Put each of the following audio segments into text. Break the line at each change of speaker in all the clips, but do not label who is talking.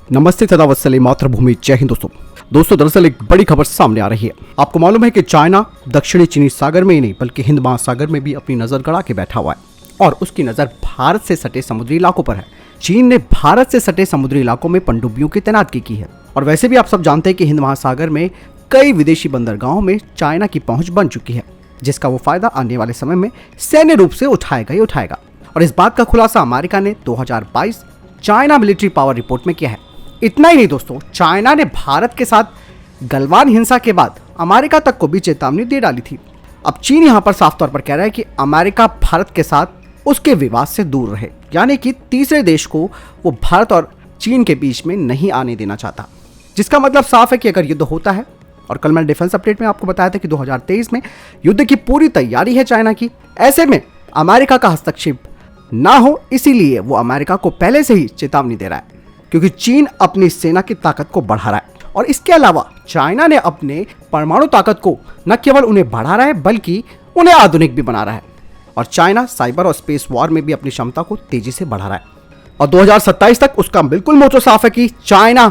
नमस्ते तथा वत्सले मातृभूमि, जय हिंद। दोस्तों दरअसल एक बड़ी खबर सामने आ रही है। आपको मालूम है कि चाइना दक्षिणी चीनी सागर में ही नहीं बल्कि हिंद महासागर में भी अपनी नजर गड़ा के बैठा हुआ है और उसकी नजर भारत से सटे समुद्री इलाकों पर है। चीन ने भारत से सटे समुद्री इलाकों में पनडुब्बियों की तैनाती की है और वैसे भी आप सब जानते हैं कि हिंद महासागर में कई विदेशी बंदरगाहों में चाइना की पहुंच बन चुकी है, जिसका वो फायदा आने वाले समय में सैन्य रूप से उठाएगा ही उठाएगा। और इस बात का खुलासा अमेरिका ने 2022 चाइना मिलिट्री पावर रिपोर्ट में किया है। इतना ही नहीं दोस्तों, चाइना ने भारत के साथ गलवान हिंसा के बाद अमेरिका तक को भी चेतावनी दे डाली थी। अब चीन यहां पर साफ तौर पर कह रहा है कि अमेरिका भारत के साथ उसके विवाद से दूर रहे, यानी कि तीसरे देश को वो भारत और चीन के बीच में नहीं आने देना चाहता, जिसका मतलब साफ है कि अगर युद्ध होता है, और कल मैंने डिफेंस अपडेट में आपको बताया था कि 2023 में युद्ध की पूरी तैयारी है चाइना की, ऐसे में अमेरिका का हस्तक्षेप ना हो, इसीलिए वो अमेरिका को पहले से ही चेतावनी दे रहा है, क्योंकि चीन अपनी सेना की ताकत को बढ़ा रहा है। और इसके अलावा चाइना ने अपने परमाणु ताकत को न केवल उन्हें बढ़ा रहा है बल्कि उन्हें आधुनिक भी बना रहा है। और चाइना साइबर और स्पेस वॉर में भी अपनी क्षमता को तेजी से बढ़ा रहा है और 2027 तक उसका बिल्कुल मोटो साफ है कि चाइना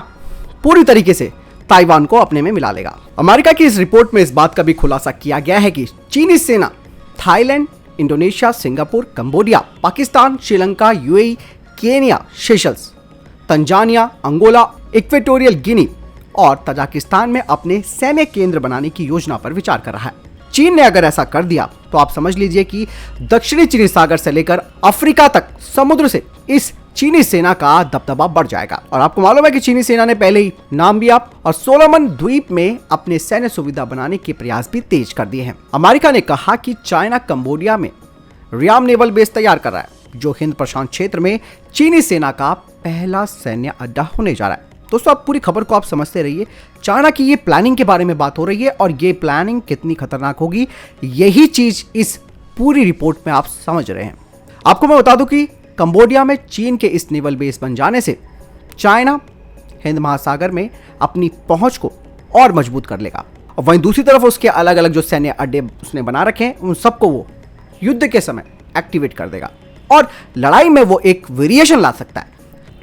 पूरी तरीके से ताइवान को अपने में मिला लेगा। अमेरिका की इस रिपोर्ट में इस बात का भी खुलासा किया गया है कि चीनी सेना Thailand, Indonesia, Singapore, Cambodia, Pakistan, Sri Lanka, UAE, Kenya, Seychelles, Tanzania, Angola, Equatorial Guinea और तजाकिस्तान में अपने सैन्य केंद्र बनाने की योजना पर विचार कर रहा है। चीन ने अगर ऐसा कर दिया तो आप समझ लीजिए कि दक्षिणी चीनी सागर से लेकर अफ्रीका तक समुद्र से इस चीनी सेना का दबदबा बढ़ जाएगा। और आपको मालूम है कि चीनी सेना ने पहले ही नाम्बिया और सोलोमन द्वीप में अपने सैन्य सुविधा बनाने के प्रयास भी तेज कर दिए हैं। अमेरिका ने कहा कि चाइना कंबोडिया में रियाम नेवल बेस तैयार कर रहा है, जो हिंद प्रशांत क्षेत्र में चीनी सेना का पहला सैन्य अड्डा होने जा रहा है। दोस्तों आप पूरी खबर को आप समझते रहिए। चाइना की ये प्लानिंग के बारे में बात हो रही है और ये प्लानिंग कितनी खतरनाक होगी, यही चीज इस पूरी रिपोर्ट में आप समझ रहे हैं। आपको मैं बता दूं कि कंबोडिया में चीन के इस नेवल बेस बन जाने से चाइना हिंद महासागर में अपनी पहुंच को और मजबूत कर लेगा और वहीं दूसरी तरफ उसके अलग अलग जो सैन्य अड्डे उसने बना रखे हैं उन सबको वो युद्ध के समय एक्टिवेट कर देगा और लड़ाई में वो एक वेरिएशन ला सकता है।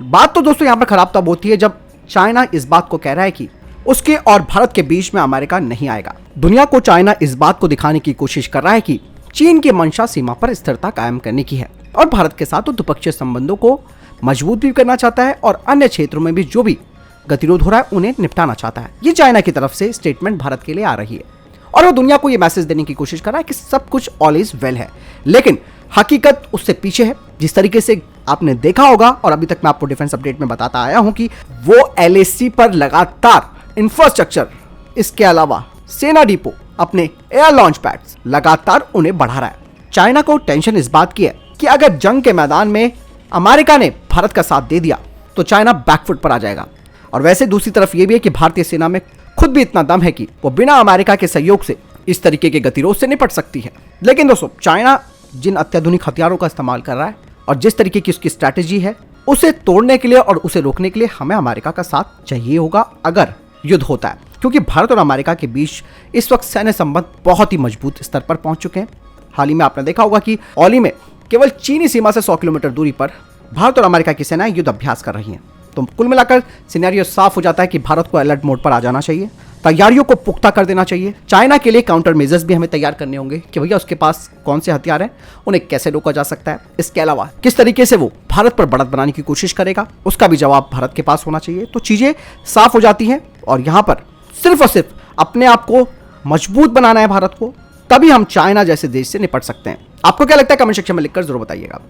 बात तो दोस्तों यहां पर खराब तब होती है जब चाइना इस बात को कह रहा है कि उसके और भारत के बीच में अमेरिका नहीं आएगा। दुनिया को चाइना इस बात को दिखाने की कोशिश कर रहा है कि चीन की मंशा सीमा पर स्थिरता कायम करने की है और भारत के साथ द्विपक्षीय संबंधों को मजबूत भी करना चाहता है और अन्य क्षेत्रों में भी जो भी गतिरोध हो रहा है उन्हें निपटाना चाहता है। ये चाइना की तरफ से स्टेटमेंट भारत के लिए आ रही है और वो दुनिया को ये मैसेज देने की कोशिश कर रहा है कि सब कुछ ऑल इज वेल है, लेकिन हकीकत उससे पीछे है। जिस तरीके से आपने देखा होगा और अभी तक मैं आपको डिफेंस अपडेट में बताता आया हूं कि वो एलएसी पर लगातार इंफ्रास्ट्रक्चर, इसके अलावा सेना डिपो, अपने एयर लॉन्च पैड्स लगातार उन्हें बढ़ा रहा है। चाइना को टेंशन इस बात की है कि अगर जंग के मैदान में अमेरिका ने भारत का साथ दे दिया तो चाइना बैकफुट पर आ जाएगा। और वैसे दूसरी तरफ यह भी है कि भारतीय सेना में खुद भी इतना दम है कि वो बिना अमेरिका के सहयोग से इस तरीके के गतिरोध से निपट सकती है। लेकिन दोस्तों चाइना जिन अत्याधुनिक हथियारों का इस्तेमाल कर रहा है और जिस तरीके की उसकी स्ट्रैटेजी है, उसे तोड़ने के लिए और उसे रोकने के लिए हमें अमेरिका का साथ चाहिए होगा अगर युद्ध होता है, क्योंकि भारत और अमेरिका के बीच इस वक्त सैन्य संबंध बहुत ही मजबूत स्तर पर पहुंच चुके हैं। हाल ही में आपने देखा होगा कि औली में केवल चीनी सीमा से 100 किलोमीटर दूरी पर भारत और अमेरिका की सेनाएं युद्ध अभ्यास कर रही हैं। तो कुल मिलाकर सिनेरियो साफ हो जाता है कि भारत को अलर्ट मोड पर आ जाना चाहिए, तैयारियों को पुख्ता कर देना चाहिए। चाइना के लिए काउंटर मेजर्स भी हमें तैयार करने होंगे कि भैया उसके पास कौन से हथियार हैं, उन्हें कैसे रोका जा सकता है। इसके अलावा किस तरीके से वो भारत पर बढ़त बनाने की कोशिश करेगा, उसका भी जवाब भारत के पास होना चाहिए। तो चीजें साफ हो जाती हैं और यहाँ पर सिर्फ और सिर्फ अपने आप को मजबूत बनाना है भारत को, तभी हम चाइना जैसे देश से निपट सकते हैं। आपको क्या लगता है कमेंट सेक्शन में लिखकर जरूर बताइएगा।